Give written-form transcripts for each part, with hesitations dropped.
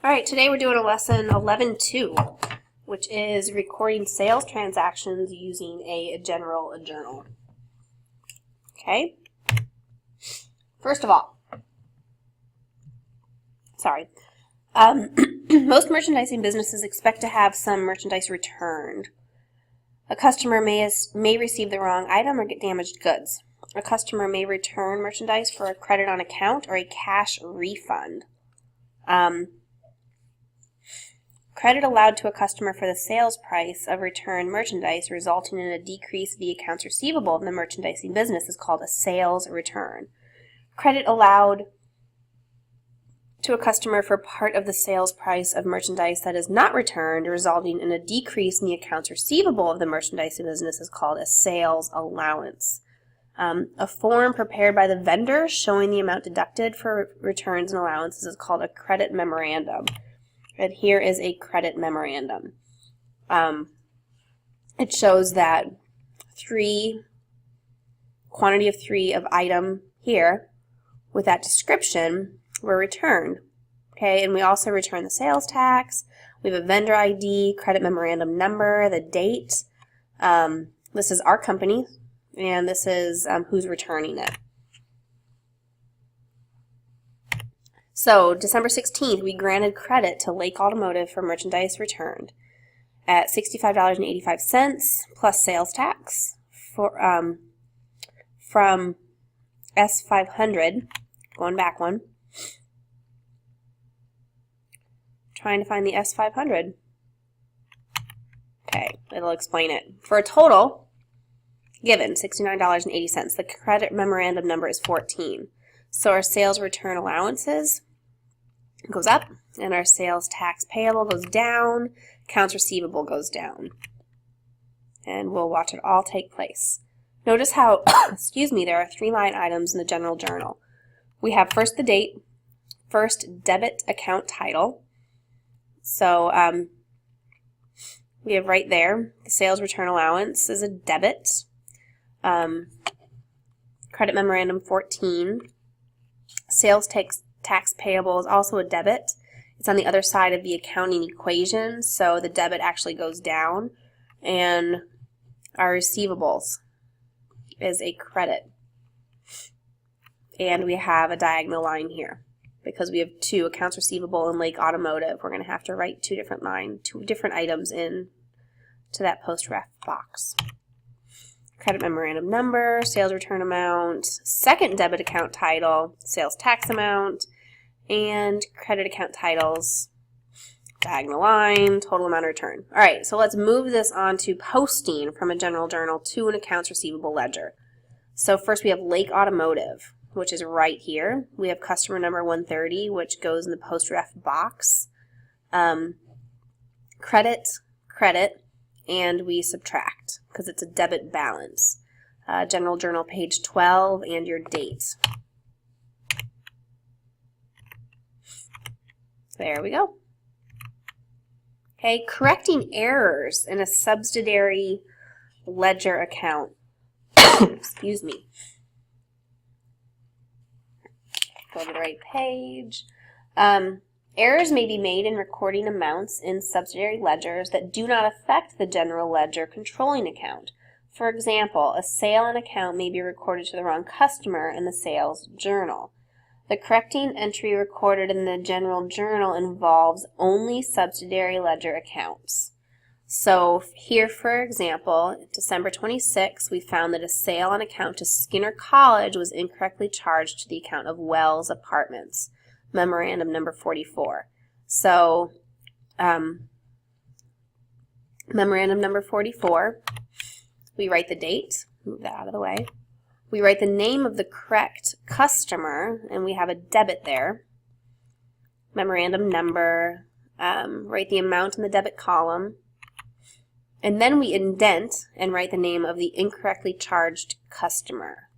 All right, today we're doing a lesson 11.2, which is recording sales transactions using a general journal. Okay. First of all, most merchandising businesses expect to have some merchandise returned. A customer may receive the wrong item or get damaged goods. A customer may return merchandise for a credit on account or a cash refund. Credit allowed to a customer for the sales price of returned merchandise resulting in a decrease of the accounts receivable of the merchandising business is called a sales return. Credit allowed to a customer for part of the sales price of merchandise that is not returned, resulting in a decrease in the accounts receivable of the merchandising business is called a sales allowance. A form prepared by the vendor showing the amount deducted for returns and allowances is called a credit memorandum. And here is a credit memorandum. It shows that quantity of 3 of item here with that description were returned. Okay, and we also return the sales tax. We have a vendor ID, credit memorandum number, the date. This is our company, and this is who's returning it. So, December 16th, we granted credit to Lake Automotive for merchandise returned at $65.85 plus sales tax from S500, going back one, trying to find the S500. Okay, it'll explain it. For a total given, $69.80. The credit memorandum number is 14. So our sales return allowances goes up, and our sales tax payable goes down, accounts receivable goes down. And we'll watch it all take place. Notice how, there are 3 line items in the general journal. We have first the date, first debit account title. So we have right there, the sales return allowance is a debit. Credit memorandum 14. Sales tax payable is also a debit. It's on the other side of the accounting equation, so the debit actually goes down. And our receivables is a credit. And we have a diagonal line here. Because we have 2 accounts receivable and Lake Automotive, we're going to have to write 2 different items in to that post-ref box. Credit memorandum number, sales return amount, second debit account title, sales tax amount, and credit account titles, diagonal line, total amount returned. All right, so let's move this on to posting from a general journal to an accounts receivable ledger. So first we have Lake Automotive, which is right here. We have customer number 130, which goes in the post-ref box. Credit, and we subtract because it's a debit balance. General journal page 12 and your date. There we go. Okay, correcting errors in a subsidiary ledger account. Excuse me. Go to the right page. Errors may be made in recording amounts in subsidiary ledgers that do not affect the general ledger controlling account. For example, a sale on account may be recorded to the wrong customer in the sales journal. The correcting entry recorded in the general journal involves only subsidiary ledger accounts. So here, for example, December 26, we found that a sale on account to Skinner College was incorrectly charged to the account of Wells Apartments. Memorandum number 44. So, memorandum number 44, we write the date, move that out of the way. We write the name of the correct customer, and we have a debit there. Memorandum number, write the amount in the debit column, and then we indent and write the name of the incorrectly charged customer.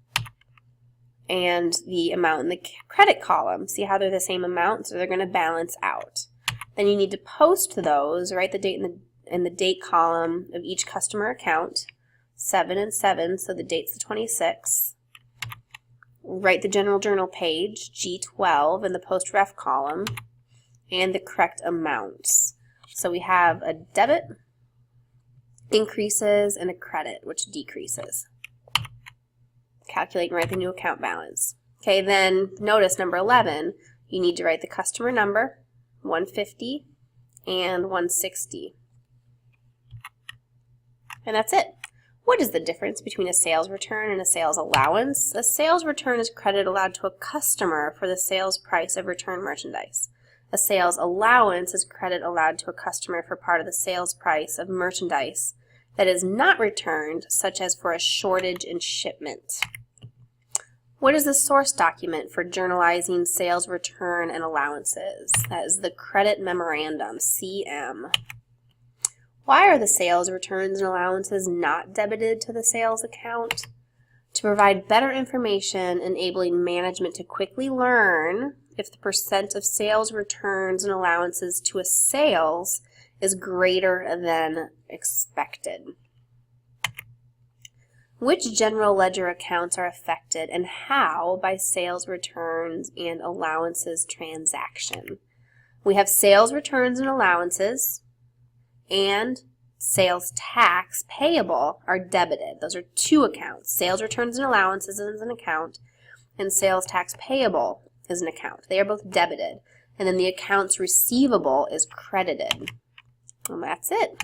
And the amount in the credit column. See how they're the same amount, so they're going to balance out. Then you need to post those, write the date in the date column of each customer account, 7 and 7, so the date's the 26th. Write the general journal page, G12, in the post-ref column, and the correct amounts. So we have a debit increases and a credit, which decreases. Calculate and write the new account balance. Okay, then notice number 11, you need to write the customer number, 150 and 160. And that's it. What is the difference between a sales return and a sales allowance? A sales return is credit allowed to a customer for the sales price of returned merchandise. A sales allowance is credit allowed to a customer for part of the sales price of merchandise that is not returned, such as for a shortage in shipment. What is the source document for journalizing sales return and allowances? That is the credit memorandum, CM. Why are the sales returns and allowances not debited to the sales account? To provide better information, enabling management to quickly learn if the percent of sales returns and allowances to a sales is greater than expected. Which general ledger accounts are affected and how by sales returns and allowances transaction? We have sales returns and allowances and sales tax payable are debited. Those are two accounts. Sales returns and allowances is an account, and sales tax payable is an account. They are both debited. And then the accounts receivable is credited. And that's it.